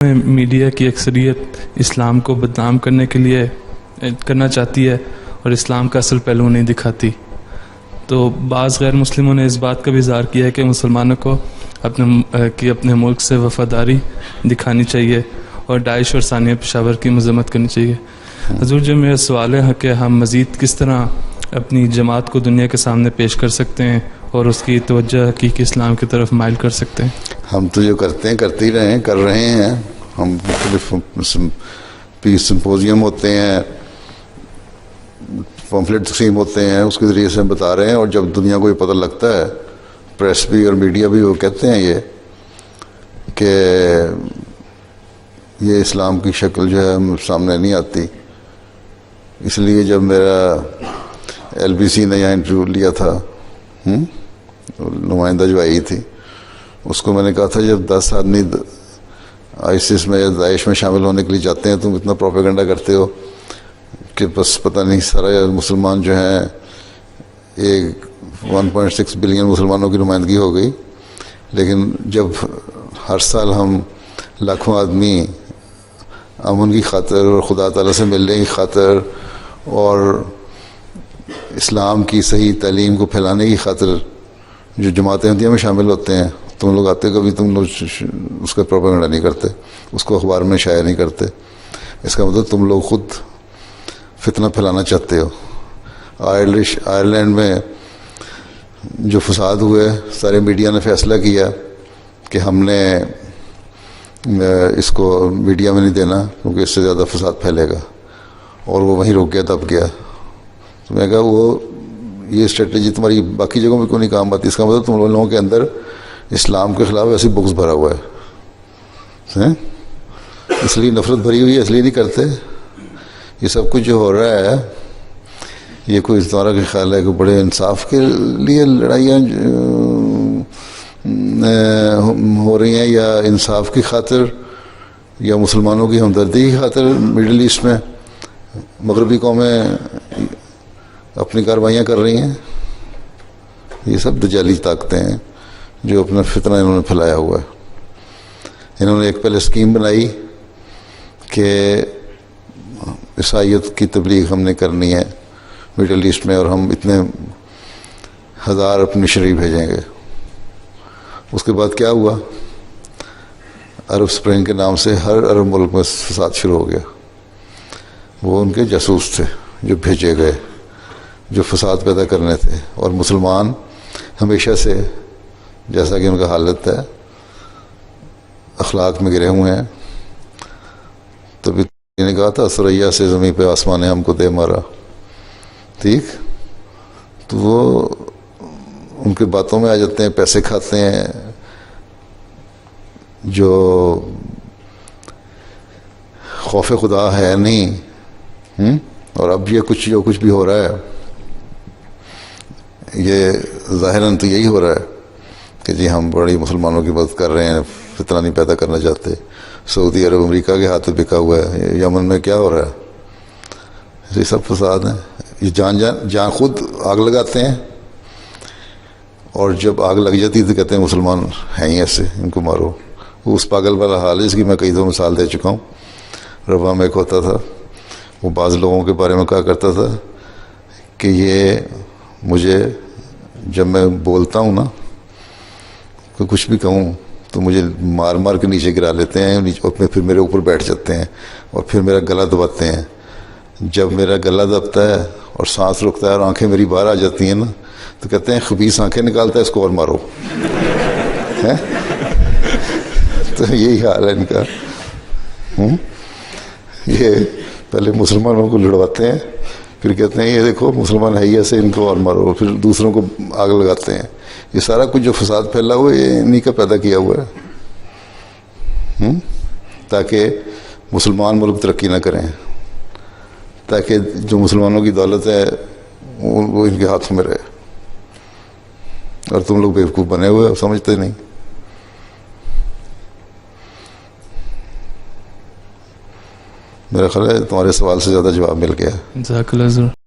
Media کی اکثریت اسلام کو بدنام کرنے کے لیے کرنا چاہتی ہے اور اسلام کا اصل پہلو نہیں دکھاتی. تو بعض غیر مسلموں نے اس بات کا بھی اظہار کیا ہے کہ مسلمانوں کو اپنے ملک سے وفاداری دکھانی چاہیے اور داعش اور ثانیہ پشاور کی مذمت کرنی چاہیے. حضور جو میرا سوال ہے کہ ہم مزید کس طرح اپنی جماعت کو دنیا کے سامنے پیش کر سکتے ہیں اور اس کی توجہ حقیقی اسلام کی طرف مائل کر سکتے ہیں؟ ہم تو جو کرتے ہیں کرتے ہی رہے ہیں، کر رہے ہیں. ہم مختلف پیس سمپوزیم ہوتے ہیں، پمفلٹ تقسیم ہوتے ہیں، اس کے ذریعے سے ہم بتا رہے ہیں. اور جب دنیا کو یہ پتہ لگتا ہے، پریس بھی اور میڈیا بھی وہ کہتے ہیں یہ کہ یہ اسلام کی شکل جو ہے سامنے نہیں آتی. اس لیے جب میرا LBC نے یہاں انٹرویو لیا تھا، نمائندہ جو آئی تھی، اس کو میں نے کہا تھا جب 10 آدمی ISIS میں یا داعش میں شامل ہونے کے لیے جاتے ہیں تم اتنا پروپیگنڈا کرتے ہو کہ بس پتہ نہیں سارا مسلمان جو ہیں، ایک 1.6 بلین مسلمانوں کی نمائندگی ہو گئی. لیکن جب ہر سال ہم لاکھوں آدمی امن کی خاطر اور خدا تعالیٰ سے ملنے کی خاطر اور اسلام کی صحیح تعلیم کو پھیلانے کی خاطر جو جماعتیں ہوتی ہیں میں شامل ہوتے ہیں، تم لوگ آتے کبھی تم لوگ اس کا پروپیگنڈا نہیں کرتے، اس کو اخبار میں شائع نہیں کرتے. اس کا مطلب تم لوگ خود فتنہ پھیلانا چاہتے ہو. آئرلینڈ میں جو فساد ہوئے، سارے میڈیا نے فیصلہ کیا کہ ہم نے اس کو میڈیا میں نہیں دینا کیونکہ اس سے زیادہ فساد پھیلے گا، اور وہ وہیں رک گیا، دب گیا. تو میں کہا وہ یہ اسٹریٹجی تمہاری باقی جگہوں میں کیوں نہیں کام آتی؟ اس کا مطلب تم لوگوں کے اندر اسلام کے خلاف ایسی بغض بھرا ہوا ہے، اس لیے نفرت بھری ہوئی ہے، اس لیے نہیں کرتے. یہ سب کچھ جو ہو رہا ہے، یہ کوئی تمہارا کہ خیال ہے کہ بڑے انصاف کے لیے لڑائیاں ہو رہی ہیں یا انصاف کی خاطر یا مسلمانوں کی ہمدردی کی خاطر مڈل ایسٹ میں مغربی قومیں اپنی کارروائیاں کر رہی ہیں؟ یہ سب دجالی طاقتیں ہیں جو اپنا فتنہ انہوں نے پھیلایا ہوا ہے. انہوں نے ایک پہلے اسکیم بنائی کہ عیسائیت کی تبلیغ ہم نے کرنی ہے مڈل ایسٹ میں، اور ہم اتنے ہزار اپنی شریف بھیجیں گے. اس کے بعد کیا ہوا؟ عرب سپرنگ کے نام سے ہر عرب ملک میں فساد شروع ہو گیا. وہ ان کے جاسوس تھے جو بھیجے گئے، جو فساد پیدا کرنے تھے. اور مسلمان ہمیشہ سے، جیسا کہ ان کا حالت ہے، اخلاق میں گرے ہوئے ہیں. تو بھی نے کہا تھا سریا سے زمین پہ آسمان نے ہم کو دے مارا. ٹھیک، تو وہ ان کے باتوں میں آ جاتے ہیں، پیسے کھاتے ہیں. جو خوف خدا ہے نہیں. اور اب یہ جو کچھ بھی ہو رہا ہے، یہ ظاہراً تو یہی ہو رہا ہے کہ جی ہم بڑی مسلمانوں کی مدد کر رہے ہیں، فتنہ نہیں پیدا کرنا چاہتے. سعودی عرب امریکہ کے ہاتھ بکا ہوا ہے. یمن میں کیا ہو رہا ہے؟ یہ سب فساد ہیں. یہ جان خود آگ لگاتے ہیں، اور جب آگ لگ جاتی تو کہتے ہیں مسلمان ہیں ہی ایسے، ان کو مارو. وہ اس پاگل والا حال ہے جس کی میں کئی دو مثال دے چکا ہوں. ربا میں ایک ہوتا تھا، وہ بعض لوگوں کے بارے میں کہا کرتا تھا کہ یہ مجھے جب میں بولتا ہوں نا، کہ کچھ بھی کہوں تو مجھے مار مار کے نیچے گرا لیتے ہیں، اور پھر میرے اوپر بیٹھ جاتے ہیں اور پھر میرا گلا دباتے ہیں. جب میرا گلا دبتا ہے اور سانس رکتا ہے اور آنکھیں میری باہر آ جاتی ہیں نا، تو کہتے ہیں خبیث آنکھیں نکالتا ہے، اس کو اور مارو. تو یہی حال ہے ان کا. یہ پہلے مسلمانوں کو لڑواتے ہیں، پھر کہتے ہیں یہ دیکھو مسلمان ہے ہی ایسے، ان کو اور مارو. پھر دوسروں کو آگ لگاتے ہیں. یہ سارا کچھ جو فساد پھیلا ہوا ہے، یہ انہی کا پیدا کیا ہوا ہے، تاکہ مسلمان ملک ترقی نہ کریں، تاکہ جو مسلمانوں کی دولت ہے وہ ان کے ہاتھوں میں رہے. اور تم لوگ بیوقوف بنے ہوئے سمجھتے نہیں. میرا خیال ہے تمہارے سوال سے زیادہ جواب مل گیا. جزاک اللہ.